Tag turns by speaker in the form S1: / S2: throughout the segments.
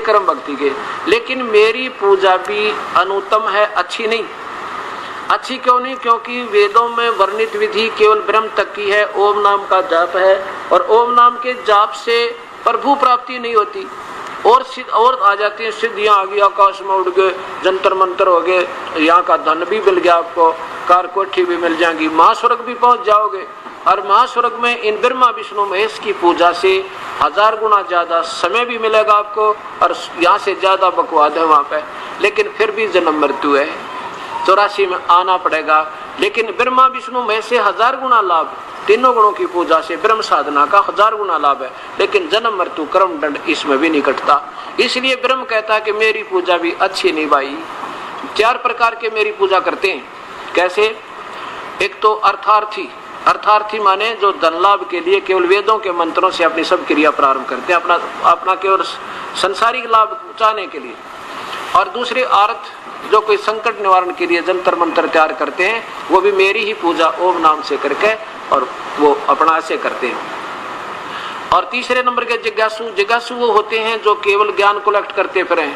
S1: क्रम भक्ति के। लेकिन मेरी पूजा भी अनुत्तम है, अच्छी नहीं। अच्छी क्यों नहीं? क्योंकि वेदों में वर्णित विधि केवल ब्रह्म तक की है, ओम नाम का जाप है, और ओम नाम के जाप से प्रभु प्राप्ति नहीं होती, और आ जाती हैं सिद्धियां, आ गई, आकाश में उड़ गए, जंतर मंतर हो गए, यहाँ का धन भी मिल गया आपको, कार कोठी भी मिल जाएंगी, महास्वर्ग भी पहुंच जाओगे। और महास्वर्ग में इन ब्रह्मा विष्णु महेश की पूजा से 1000 गुना ज्यादा समय भी मिलेगा आपको, और यहाँ से ज्यादा बकवाद है वहां पे। लेकिन फिर भी जन्म मृत्यु है, 84 में आना पड़ेगा। लेकिन ब्रह्मा विष्णु महेश से 1000 गुना लाभ, तीनों गुणों की पूजा से ब्रह्म साधना का 1000 गुना लाभ है। लेकिन जन्म मृत्यु कर्म दंड इसमें भी नहीं कटता। इसलिए ब्रह्म कहता है कि मेरी पूजा भी अच्छी नहीं भाई। 4 प्रकार के मेरी पूजा करते हैं। कैसे? एक तो अर्थार्थी। अर्थार्थी माने जो धन लाभ के लिए केवल वेदों के मंत्रों से अपनी सब क्रिया प्रारंभ करते हैं, अपना केवल संसारिक लाभ चाहने के लिए। और दूसरे अर्थ, जो कोई संकट निवारण के लिए जंतर मंत्र तैयार करते हैं, वो भी मेरी ही पूजा ओम नाम से करके और वो अपना ऐसे करते हैं। और तीसरे नंबर के जिज्ञासु। जिज्ञासु वो होते हैं जो केवल ज्ञान कलेक्ट करते फिरे,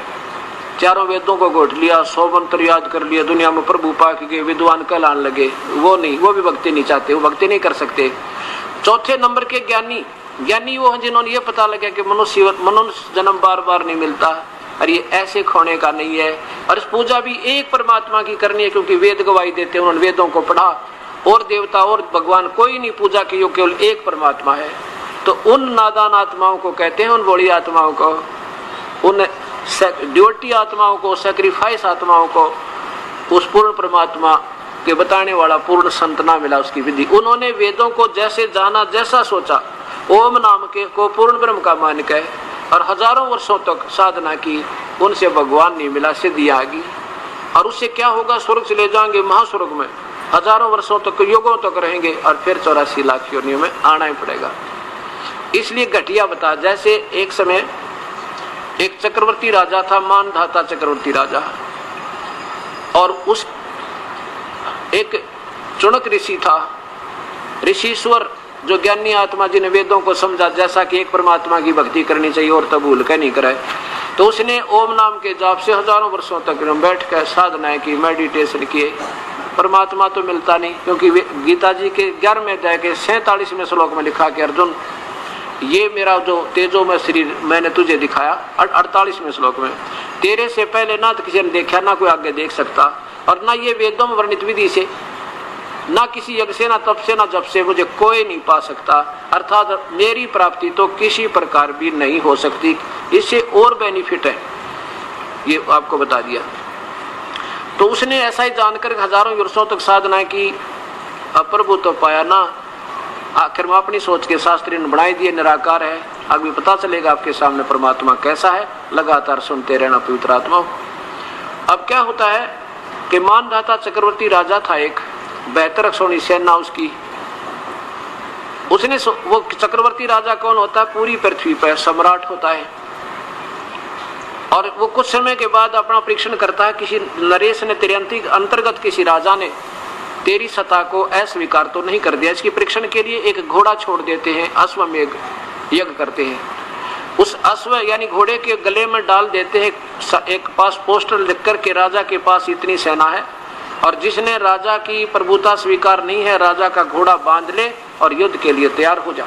S1: चारों वेदों को घोट लिया, 100 मंत्र याद कर लिया, दुनिया में प्रभु पाक के विद्वान कहलाने लगे। वो नहीं, वो भी भक्ति नहीं चाहते, वो भक्ति नहीं कर सकते। चौथे नंबर के ज्ञानी। ज्ञानी वो हैं जिन्होंने ये पता लगा कि मनुष्य जन्म बार बार नहीं मिलता, और ये ऐसे खोने का नहीं है, और इस पूजा भी एक परमात्मा की करनी है, क्योंकि वेद गवाही देते हैं, उन्होंने वेदों को पढ़ा, और देवता और भगवान कोई नहीं, पूजा की केवल एक परमात्मा है। तो उन नादान आत्माओं को कहते हैं, उन बड़ी आत्माओं को, उन ड्यूटी आत्माओं को, सैक्रिफाइस आत्माओं को उस पूर्ण परमात्मा के बताने वाला पूर्ण संत ना मिला उसकी विधि। उन्होंने वेदों को जैसे जाना, जैसा सोचा, ओम नाम के को पूर्ण ब्रह्म का मान के, और हजारों वर्षों तक साधना की, उनसे भगवान नहीं मिला, सिद्धि आ गई। और उससे क्या होगा? स्वर्ग चले जाएंगे, महास्वर्ग में हजारों वर्षों तक, युगों तक रहेंगे, और फिर 84 लाख योनियों में आना ही पड़ेगा। इसलिए घटिया बता, जैसे एक समय एक चक्रवर्ती राजा था, मानधाता चक्रवर्ती राजा, और उस एक चुनक ऋषि था, ऋषिश्वर, जो ज्ञानी आत्मा, जिन्हें वेदों को समझा जैसा कि एक परमात्मा की भक्ति करनी चाहिए और तब भूल के नहीं करे। तो उसने ओम नाम के जाप से हजारों वर्षों तक बैठ कर साधनाएं की, मेडिटेशन किए, परमात्मा तो मिलता नहीं। क्योंकि गीता जी के 11वें अध्याय के 47वें श्लोक में लिखा कि अर्जुन, ये मेरा जो तेजोमय शरीर मैंने तुझे दिखाया, 48वें श्लोक में, तेरे से पहले ना तो किसी ने देखा, ना कोई आगे देख सकता, और ना ये वेदों में वर्णित विधि से, ना किसी यज्ञ से, ना तप से, ना जप से मुझे कोई नहीं पा सकता। अर्थात मेरी प्राप्ति तो किसी प्रकार भी नहीं हो सकती, इससे और बेनिफिट है, ये आपको बता दिया। तो उसने ऐसा ही जानकर हजारों वर्षों तक साधना की, प्रभु तो पाया ना। आखिर में अपनी सोच के शास्त्री ने बनाई दिए, निराकार है। आगे पता चलेगा आपके सामने परमात्मा कैसा है, लगातार सुनते रहना पवित्र आत्मा। अब क्या होता है कि मानधाता चक्रवर्ती राजा था, एक 72 अक्षौणी सेना उसकी। उसने वो चक्रवर्ती राजा कौन होता है? पूरी पृथ्वी पर सम्राट होता है। और वो कुछ समय के बाद अपना परीक्षण करता है। किसी नरेश ने, तेरे अंतर्गत किसी राजा ने तेरी सत्ता को अस्वीकार तो नहीं कर दिया। इसके परीक्षण के लिए एक घोड़ा छोड़ देते हैं, अश्वमेघ यज्ञ करते हैं। उस अश्व यानी घोड़े के गले में डाल देते हैं एक पास पोस्टर लिखकर के राजा के पास इतनी सेना है, और जिसने राजा की प्रभुता स्वीकार नहीं है, राजा का घोड़ा बांध ले और युद्ध के लिए तैयार हो जा।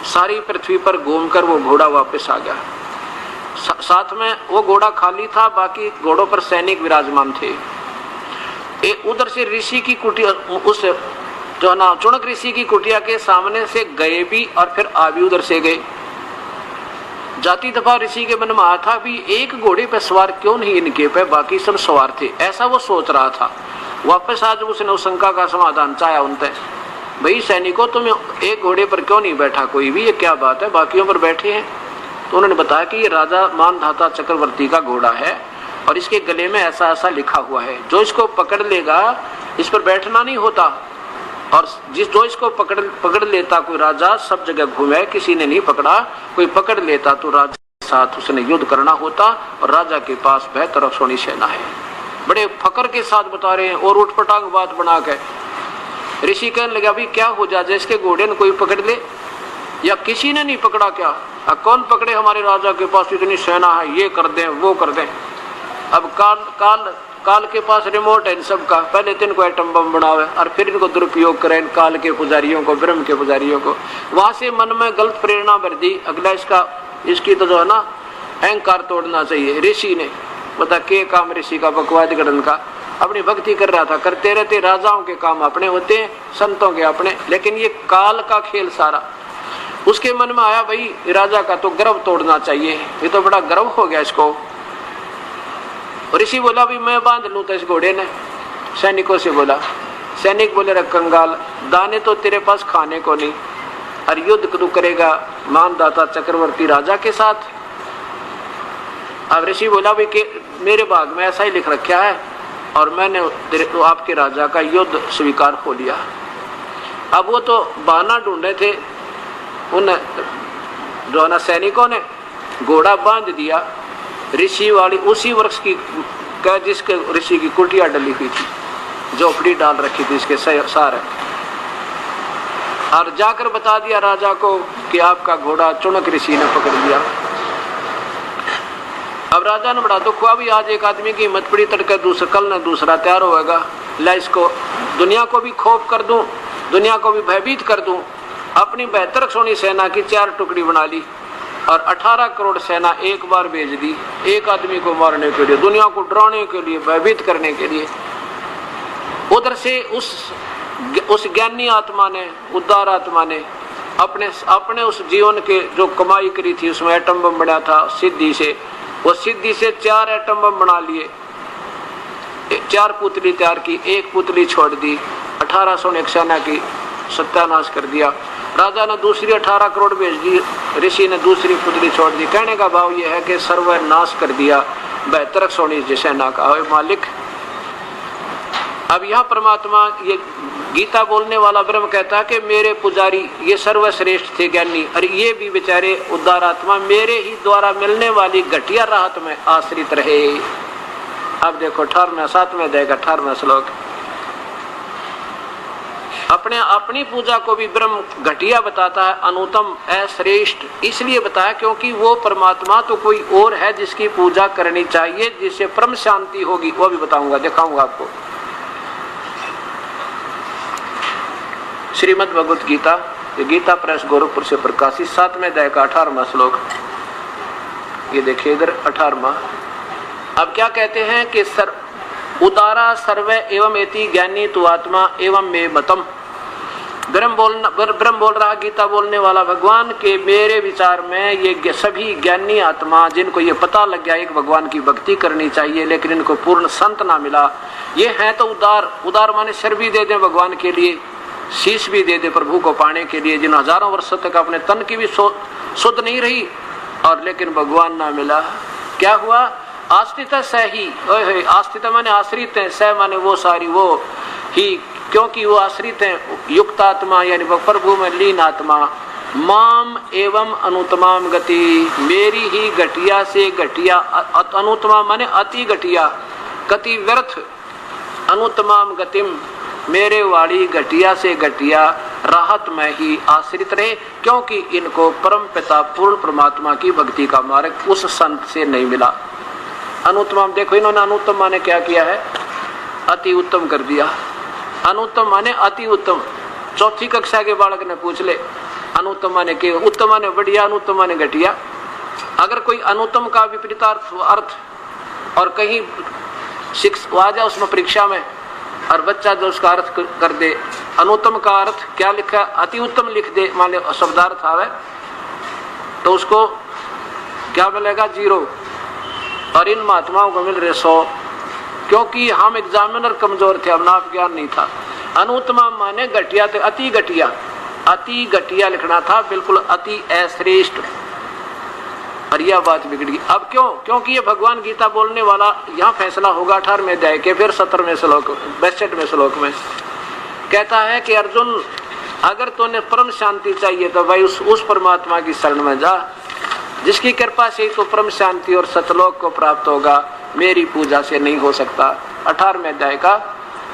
S1: सारी पृथ्वी पर घूमकर वो घोड़ा वापस आ गया। साथ में वो घोड़ा खाली था, बाकी घोड़ों पर सैनिक विराजमान थे। उधर से ऋषि की कुटिया, उस जो ना चुनक ऋषि की कुटिया के सामने से गए भी और फिर आ भी उधर से गए। जाति दफा ऋषि के मन में आया था भी एक घोड़े पर सवार क्यों नहीं इनके पे, बाकी सब सवार थे, ऐसा वो सोच रहा था। वापस आज उसने उस शंका का समाधान चाहा उनसे, भाई सैनिकों तुम एक घोड़े पर क्यों नहीं बैठा कोई भी, ये क्या बात है, बाकियों पर बैठे हैं। तो उन्होंने बताया कि ये राजा मानधाता चक्रवर्ती का घोड़ा है और इसके गले में ऐसा ऐसा लिखा हुआ है, जो इसको पकड़ लेगा इस पर बैठना नहीं होता, और जो इसको पकड़ लेता कोई राजा सब जगह घूमे, किसी ने नहीं पकड़ा, कोई पकड़ लेता तो राजा के साथ उसने युद्ध करना होता, और राजा के पास 72 अक्षौणी सेना है। बड़े फकर के साथ बता रहे हैं और उठपटांग बात बना के ऋषि कहने लगा, भाई क्या हो जाए इसके घोड़े ने कोई पकड़ ले, या किसी ने नहीं पकड़ा क्या, कौन पकड़े हमारे राजा के पास इतनी सेना है, ये कर दें वो कर दें। अब काल के पास रिमोट है इन सब का, पहले तो इनको एटम बम बनावे और फिर इनको दुरुपयोग करें, इन काल के पुजारियों को, ब्रह्म के पुजारियों को। वहां से मन में गलत प्रेरणा भर दी। अगला इसकी तो जो है ना अहंकार तोड़ना चाहिए। ऋषि ने बता के काम ऋषि का बकवाद गणन का, अपनी भक्ति कर रहा था, करते रहते। राजाओं के काम अपने होते हैं, संतों के अपने, लेकिन ये काल का खेल सारा। उसके मन में आया भाई राजा का तो गर्व तोड़ना चाहिए, ये तो बड़ा गर्व हो गया इसको। ऋषि बोला भी मैं बांध लूं तो इस घोड़े ने, सैनिकों से बोला। सैनिक बोले रे कंगाल, दाने तो तेरे पास खाने को नहीं और युद्ध तू करेगा मानदाता चक्रवर्ती राजा के साथ। अब ऋषि बोला भी कि मेरे भाग में ऐसा ही लिख रखा है और मैंने तो आपके राजा का युद्ध स्वीकार हो लिया। अब वो तो बहाना ढूंढे थे उन जो ना सैनिकों ने, घोड़ा बांध दिया ऋषि वाली उसी वृक्ष की जिसके ऋषि की कुटिया डली हुई थी, झोपड़ी डाल रखी थी इसके सारे, और जाकर बता दिया राजा को कि आपका घोड़ा चुनक ऋषि ने पकड़ लिया। अब राजा ने बड़ा दुख हुआ, भी आज एक आदमी की हिम्मत पड़ी, तड़के दूसरा कल न दूसरा तैयार होगा, ला इसको दुनिया को भी खौफ कर दूं, दुनिया को भी भयभीत कर दूं। अपनी 72 सोनी सेना की 4 टुकड़ी बना ली और 18 करोड़ सेना एक बार भेज दी, एक आदमी को मारने के लिए, दुनिया को डराने के लिए, भयभीत करने के लिए। उधर से उस ज्ञानी आत्मा ने, उदार आत्मा ने अपने उस जीवन के जो कमाई करी थी, उसमें एटम बम बना था सिद्धि से, वो सिद्धि से 4 एटम बम बना लिए, 4 पुतली तैयार की, एक पुतली छोड़ दी, 1800 सेना की सत्यानाश कर दिया। राजा ने दूसरी 18 करोड़ भेज दी, ऋषि ने दूसरी पुतली छोड़ दी। कहने का भाव यह है कि सर्वनाश कर दिया 72 सोनी सेना का मालिक। अब यहाँ परमात्मा, ये गीता बोलने वाला ब्रह्म कहता है कि मेरे पुजारी ये सर्वश्रेष्ठ थे ज्ञानी, और ये भी बेचारे उद्धार आत्मा मेरे ही द्वारा मिलने वाली घटिया राहत में आश्रित रहे। अब देखो 18वें 7वें अध्याय का 18वां श्लोक, अपनी पूजा को भी ब्रह्म घटिया बताता है, अनुत्तम अश्रेष्ठ इसलिए बताया क्योंकि वो परमात्मा तो कोई और है जिसकी पूजा करनी चाहिए, जिससे परम शांति होगी। वो भी बताऊंगा, दिखाऊंगा आपको। श्रीमद् भगवत गीता, गीता प्रेस गोरखपुर से प्रकाशित 7वें अध्याय का 18वां श्लोक, ये देखिए इधर 18वां। अब क्या कहते हैं कि उदारा सर्वे एवं एति ज्ञानी तु आत्मा एवं मे मतम। ब्रह्म बोल रहा, गीता बोलने वाला भगवान के मेरे विचार में ये सभी ज्ञानी आत्मा जिनको ये पता लग गया एक भगवान की भक्ति करनी चाहिए, लेकिन इनको पूर्ण संत ना मिला, ये हैं तो उदार माने सिर भी दे दें भगवान के लिए, शीश भी दे दे प्रभु को पाने के लिए, जिन हजारों वर्षों तक अपने तन की भी शुद्ध नहीं रही और लेकिन भगवान ना मिला। क्या हुआ? आश्रित सही, आश्रित माने आश्रित है, सह माने वो सारी वो ही, क्योंकि वो आश्रित हैं, युक्त आत्मा यानी प्रभु में लीन आत्मा। माम एवं अनुत्तमाम गति, मेरी ही घटिया से घटिया, अनुत्तमा माने अति घटिया, गति व्यर्थ, अनुत्तमाम गतिम मेरे वाली घटिया से घटिया राहत में ही आश्रित रहे, क्योंकि इनको परम पिता पूर्ण परमात्मा की भक्ति का मार्ग उस संत से नहीं मिला। अनुत्तम, देखो इन्होंने अनुत्तम माने क्या किया है, अति उत्तम कर दिया। अनुत्तम माने अति उत्तम, 4ठी कक्षा के बालक ने पूछ ले अनुत्तम माने के, उत्तम माने बढ़िया, अनुत्तम माने घटिया। अगर कोई अनुत्तम का विपरीतार्थ अर्थ और कहीं शिक्षा आ जाए उसमें परीक्षा में और बच्चा जो उसका अर्थ कर दे, अनुत्तम का अर्थ क्या लिखा, अति उत्तम लिख दे, मान लो शब्दार्थ आवे, तो उसको क्या मिलेगा? 0। और इन महात्माओं को मिल रहे 100, क्योंकि हम एग्जामिनर कमजोर थे, अपना ज्ञान नहीं था। अनुत्तमा माने घटिया, तो अति घटिया, अति घटिया लिखना था, बिल्कुल अति अश्रेष्ठ, और यह बात बिगड़ गई। अब क्यों? क्योंकि ये भगवान गीता बोलने वाला, यहाँ फैसला होगा 18वें अध्याय के फिर 17वें श्लोक 62वें श्लोक में कहता है कि अर्जुन, अगर तूने परम शांति चाहिए तो भाई उस परमात्मा की शरण में जा, जिसकी कृपा से तो परम शांति और सतलोक को प्राप्त होगा, मेरी पूजा से नहीं हो सकता। 18वें अध्याय का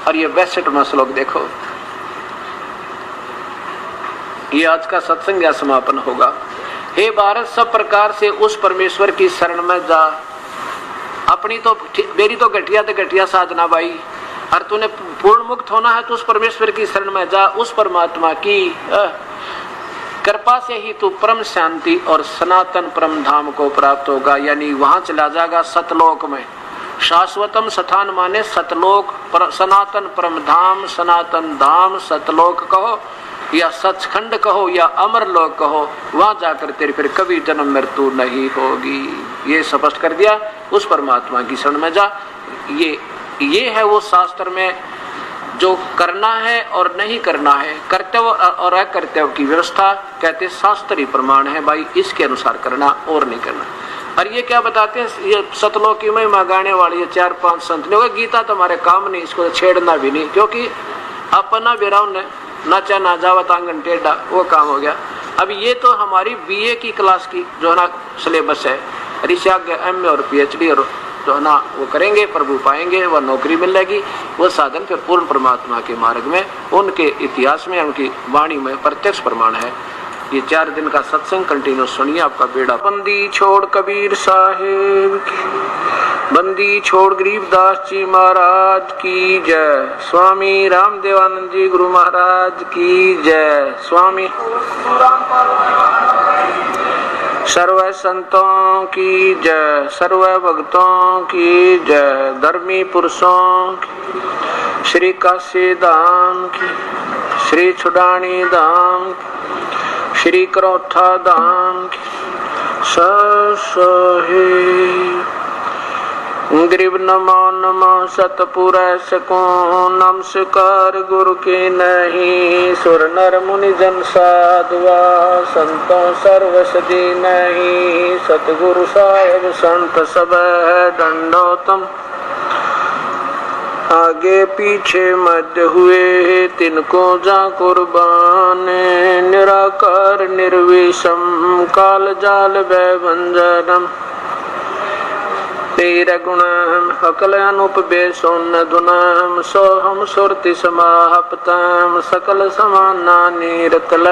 S1: और ये 62वां श्लोक देखो। ये आज का सत्संग या समापन होगा। हे भारत, सब प्रकार से उस परमेश्वर की शरण में जा। अपनी तो मेरी तो घटिया साधना भाई, और तूने पूर्ण मुक्त होना है तो उस परमेश्वर की शरण में जा। उस परमात्मा की कृपा से ही तू परम शांति और सनातन परम धाम को प्राप्त होगा, यानी वहां चला जाएगा सतलोक में। शाश्वतम स्थान माने सतलोक, सनातन परम धाम, सनातन धाम सतलोक कहो या सचखंड कहो या अमर लोक कहो, वहां जाकर तेरी फिर कभी जन्म मृत्यु नहीं होगी। ये स्पष्ट कर दिया। उस परमात्मा की शरण में जा। ये है वो शास्त्र में जो करना है और नहीं करना है, कर्तव्य और अकर्तव्य की व्यवस्था कहते शास्त्रीय प्रमाण है भाई, इसके अनुसार करना और नहीं करना। और ये क्या बताते हैं, ये सतलोकी में गाने वाले ये 4-5 संत ने, गीता तुम्हारे काम नहीं, इसको छेड़ना भी नहीं, क्योंकि अपना बिराव ने नाचा ना जावत आंगन टेढ़ा, वो काम हो गया। अब ये तो हमारी बीए की क्लास की जो है ना सिलेबस है, ऋषिज्ञ एमए और पीएचडी और जो है ना वो करेंगे, प्रभु पाएंगे, वह नौकरी मिलेगी, वो साधन फिर पूर्ण परमात्मा के मार्ग में, उनके इतिहास में, उनकी वाणी में प्रत्यक्ष प्रमाण है। ये 4 दिन का सत्संग कंटिन्यू सुनिए, आपका बेड़ा। बंदी छोड़ कबीर साहेब की, बंदी छोड़ गरीबदास जी महाराज की जय, स्वामी रामदेवानंद जी गुरु महाराज की जय, स्वामी सर्व संतों की जय, सर्व भक्तों की जय, धर्मी पुरुषों की, श्री काशी धाम की, श्री छुडानी धाम की, श्री करोठा धाम की सहे। गरीब नमो नमो सतपुर सको, नमस्कार गुरु की नहीं, सुर नर मुनि जन साधुआ, संतों सर्वसदी नहीं, सतगुरु साहेब संत सब दंडोतम, आगे पीछे मध्य हुए तिनको जा कुर्बान, निराकार निर्विषम काल जाल भंजनम, तेरा गुणम अकल अनुपवेशोन धुनम, सोहम सुरति समाहपतम, सकल समाना निरतल।